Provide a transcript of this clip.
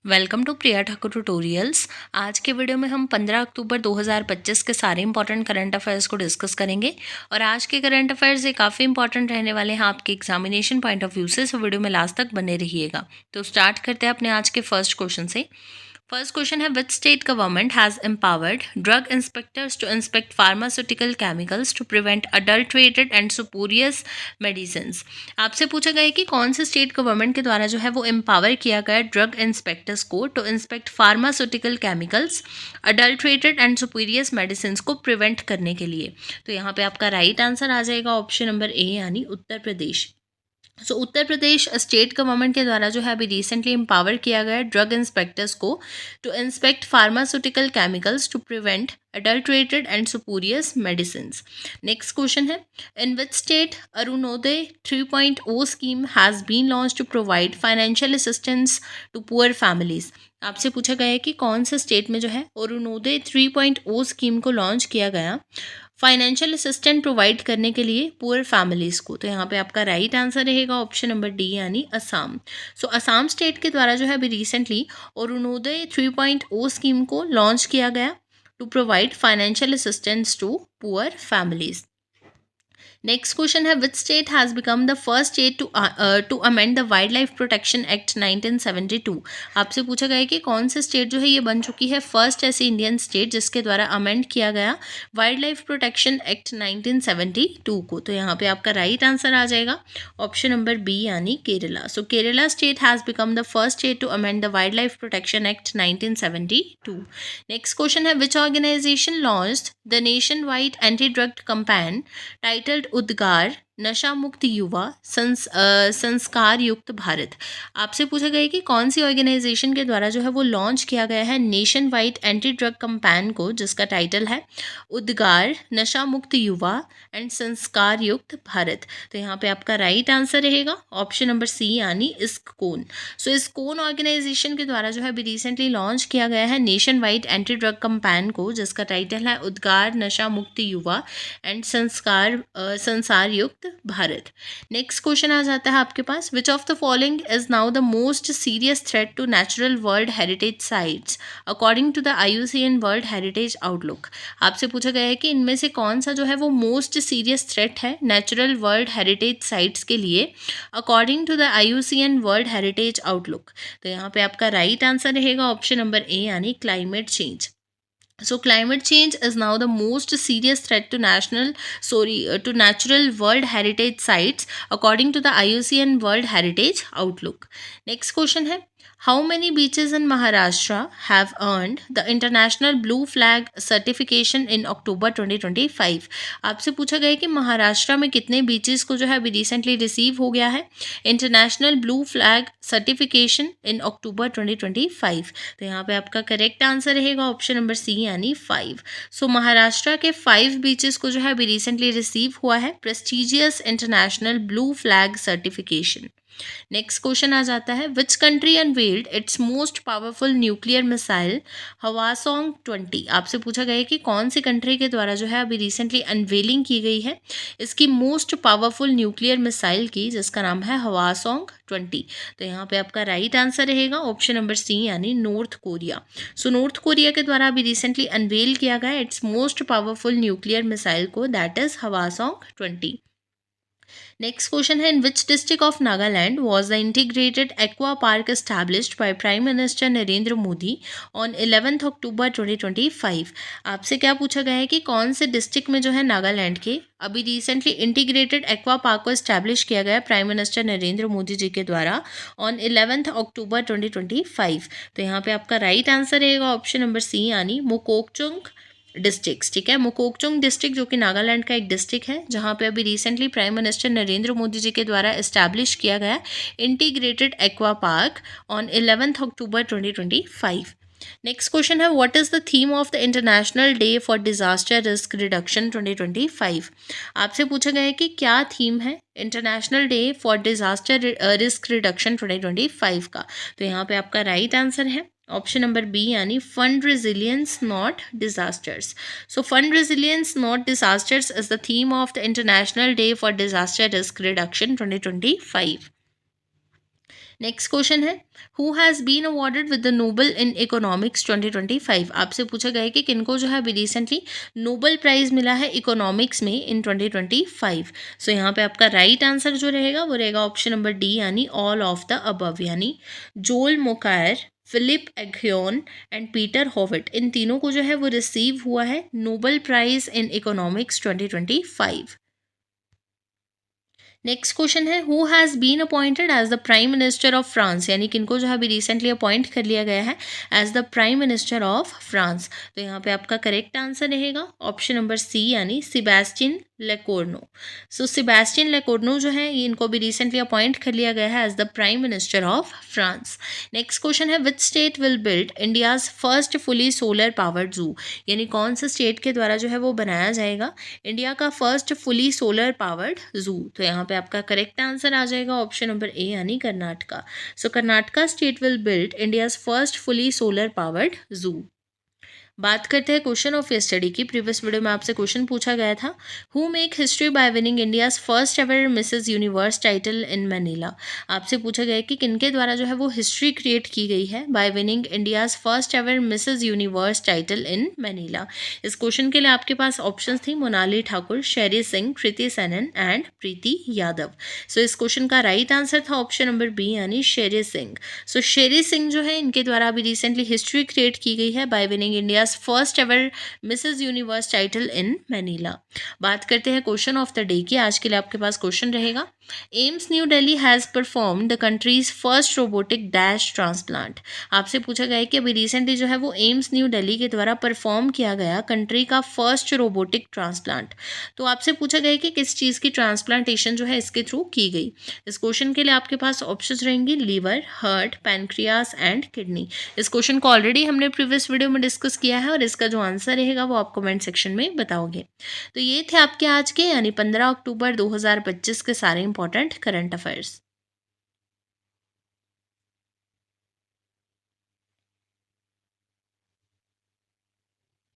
Welcome to Priya Thakur tutorials. आज के video में हम 15 अक्टूबर 2025 के सारे इंपॉर्टेंट करंट अफेयर्स को डिस्कस करेंगे और आज के करंट अफेयर्स ये काफ़ी इंपॉर्टेंट रहने वाले हैं आपके एग्जामिनेशन पॉइंट ऑफ व्यू से, सो वीडियो में लास्ट तक बने रहिएगा। तो स्टार्ट करते हैं अपने आज के फर्स्ट क्वेश्चन से। फर्स्ट क्वेश्चन है, which state government has empowered drug inspectors to inspect pharmaceutical chemicals to prevent adulterated and spurious medicine. आपसे पूछा गया है कि कौन से स्टेट गवर्नमेंट के द्वारा जो है वो एम्पावर किया गया ड्रग इंस्पेक्टर्स को to inspect pharmaceutical chemicals adulterated and spurious medicine को प्रिवेंट करने के लिए। तो यहाँ पे आपका राइट आंसर आ जाएगा ऑप्शन नंबर ए यानी उत्तर प्रदेश। सो उत्तर प्रदेश स्टेट गवर्नमेंट के द्वारा जो है अभी रिसेंटली एम्पावर किया गया है ड्रग इंस्पेक्टर्स को to inspect pharmaceutical chemicals to prevent adulterated and spurious medicines. Next question है, in which state Arunodaya 3.0 scheme has been launched to provide financial assistance to poor families. आपसे पूछा गया है कि कौन से स्टेट में जो है अरुणोदय 3.0 स्कीम को लॉन्च किया गया फाइनेंशियल असिस्टेंट प्रोवाइड करने के लिए पुअर फैमिलीज़ को। तो यहाँ पे आपका राइट आंसर रहेगा ऑप्शन नंबर डी यानी असम। सो असम स्टेट के द्वारा जो है अभी रिसेंटली अरुणोदय 3.0 स्कीम को लॉन्च किया गया to provide financial assistance to poor families. Next question है, which state has become the first state to amend the Wildlife Protection Act 1972? आपसे पूछा गया है कि कौन से स्टेट जो है ये बन चुकी है फर्स्ट ऐसी इंडियन स्टेट जिसके द्वारा अमेंड किया गया वाइल्ड लाइफ प्रोटेक्शन एक्ट 1972 को। तो यहाँ पे आपका राइट आंसर आ जाएगा ऑप्शन नंबर बी यानी Kerala. So Kerala state has become the first state to amend the wildlife protection act 1972। Next question है, which organisation launched the nationwide anti drug campaign titled Udgar Nasha मुक्त युवा संस्कार युक्त भारत। आपसे पूछा गया है कि कौन सी ऑर्गेनाइजेशन के द्वारा जो है वो लॉन्च किया गया है nation wide anti drug campaign को जिसका टाइटल है उद्गार नशा मुक्त युवा एंड संस्कार युक्त भारत। तो यहाँ पे आपका राइट आंसर रहेगा ऑप्शन नंबर सी यानी इस्कोन। सो इस्कोन ऑर्गेनाइजेशन के द्वारा जो है अभी रिसेंटली लॉन्च किया गया है nation wide anti drug campaign को जिसका टाइटल है उद्गार नशा मुक्त युवा एंड संसार युक्त भारत। नेक्स्ट क्वेश्चन आ जाता है आपके पास, which of the following is now the most serious threat to natural world heritage sites according to the IUCN world heritage outlook. आपसे पूछा गया है कि इनमें से कौन सा जो है वो मोस्ट सीरियस थ्रेट है नेचुरल वर्ल्ड हेरिटेज साइट्स के लिए according to the IUCN world heritage outlook. तो यहाँ पे आपका राइट आंसर रहेगा ऑप्शन नंबर ए यानी climate change. So climate change is now the most serious threat to natural world heritage sites according to the IUCN World Heritage Outlook. Next question है, how many beaches in Maharashtra have earned the International Blue Flag certification in October 2025? आपसे पूछा गया है कि महाराष्ट्र में कितने beaches को जो है अभी रिसेंटली रिसीव हो गया है international blue flag certification in October 2025। तो यहाँ पे आपका करेक्ट आंसर रहेगा ऑप्शन नंबर सी यानी 5। सो महाराष्ट्र के 5 बीचेस को जो है अभी रिसेंटली रिसीव हुआ है prestigious international blue flag certification. Next question आ जाता है, which country unveiled its most powerful nuclear missile Hwasong 20? आपसे पूछा गया है कि कौन सी कंट्री के द्वारा जो है अभी रिसेंटली अनवेलिंग की गई है इसकी मोस्ट पावरफुल न्यूक्लियर मिसाइल की जिसका नाम है हवासोंग 20। तो यहाँ पे आपका राइट आंसर रहेगा ऑप्शन नंबर सी यानी नॉर्थ कोरिया। सो नॉर्थ कोरिया के द्वारा अभी रिसेंटली अनवेल किया गया its most powerful nuclear missile को that is Hwasong 20। Next question है, in which district of Nagaland was the integrated aqua park established by Prime Minister Narendra Modi on 11th October 2025? आपसे क्या पूछा गया है कि कौन से डिस्ट्रिक्ट में जो है नागालैंड के अभी रिसेंटली इंटीग्रेटेड एक्वा पार्क को एस्टैब्लिश किया गया प्राइम मिनिस्टर नरेंद्र मोदी जी के द्वारा ऑन 11th अक्टूबर 2025। तो यहाँ पे आपका राइट आंसर रहेगा ऑप्शन नंबर सी यानी मोकोकचुंग डिस्ट्रिक्ट्स। ठीक है, मोकोकचुंग डिस्ट्रिक्ट जो कि नागालैंड का एक डिस्ट्रिक्ट है जहां पे अभी recently prime minister Narendra Modi ji के द्वारा एस्टैब्लिश किया गया integrated aqua park on 11th October 2025। Next question है, what is the theme of the international day for disaster risk reduction 2025? आपसे पूछा गया है कि क्या थीम है international day for disaster risk reduction 2025 का। तो यहाँ पे आपका राइट आंसर है ऑप्शन नंबर बी यानी fund resilience not disasters. So fund resilience not disasters is the theme of the international day for disaster risk reduction 2025। Next question है, who has been awarded with the Nobel in economics 2025। आपसे पूछा गया है कि किनको जो है अभी रिसेंटली नोबल प्राइज़ मिला है इकोनॉमिक्स में इन 2025। सो यहाँ पे आपका राइट आंसर जो रहेगा वो रहेगा ऑप्शन नंबर डी, यानी ऑल ऑफ द अबव, यानी Joel Mokyr, Philippe Aghion and Peter Howitt, इन तीनों को जो है वो रिसीव हुआ है Nobel prize in economics 2025। Next question है, who has been appointed as the prime minister of France, यानी किनको जो है अभी रिसेंटली अपॉइंट कर लिया गया है as the prime minister of France. तो यहाँ पे आपका करेक्ट आंसर रहेगा ऑप्शन नंबर सी, यानी सेबेस्टियन लेकोर्नो। सो सेबेस्टियन लेकोर्नो जो है ये इनको भी रिसेंटली अपॉइंट कर लिया गया है as the prime minister of France. Next question है, which state will build India's first fully solar powered zoo, यानी कौन सा स्टेट के द्वारा जो है वो बनाया जाएगा इंडिया का फर्स्ट फुली सोलर पावर्ड जू। तो यहाँ पे आपका करेक्ट आंसर आ जाएगा ऑप्शन नंबर ए, यानी Karnataka. So Karnataka state will build India's first fully solar powered zoo. बात करते हैं क्वेश्चन ऑफ स्टडी की। प्रीवियस वीडियो में आपसे क्वेश्चन पूछा गया था, who make history by winning India's first ever Mrs Universe title in Manila. आपसे पूछा गया है कि किनके द्वारा जो है वो हिस्ट्री क्रिएट की गई है by winning India's first ever Mrs Universe title in Manila. इस क्वेश्चन के लिए आपके पास ऑप्शन थी मोनाली ठाकुर, शेरी सिंह, कृति सेनन एंड प्रीति यादव। सो इस क्वेश्चन का राइट आंसर था ऑप्शन नंबर बी, यानी शेरी सिंह। सो शेरी सिंह जो है इनके द्वारा अभी रिसेंटली हिस्ट्री क्रिएट की गई है by winning India first ever Mrs Universe title in Manila. बात करते हैं क्वेश्चन ऑफ द डे की। आज के लिए आपके पास क्वेश्चन रहेगा, AIIMS new Delhi has perform the countries first robotic dash transplant. आपसे पूछा गया है कि अभी रिसेंटली जो है वो एम्स न्यू दिल्ली के द्वारा परफॉर्म किया गया कंट्री का फर्स्ट रोबोटिक ट्रांसप्लांट। तो आपसे पूछा गया है कि किस चीज़ की ट्रांसप्लांटेशन जो है इसके थ्रू की गई। इस क्वेश्चन के लिए आपके पास ऑप्शंस रहेंगे, liver, heart, pancreas and kidney. इस क्वेश्चन को ऑलरेडी हमने प्रीवियस वीडियो में डिस्कस किया है और इसका जो आंसर रहेगा वो आप कमेंट सेक्शन में बताओगे। तो ये थे आपके आज के यानी 15 अक्टूबर 2025 के सारे इंपॉर्टेंट करंट अफेयर्स।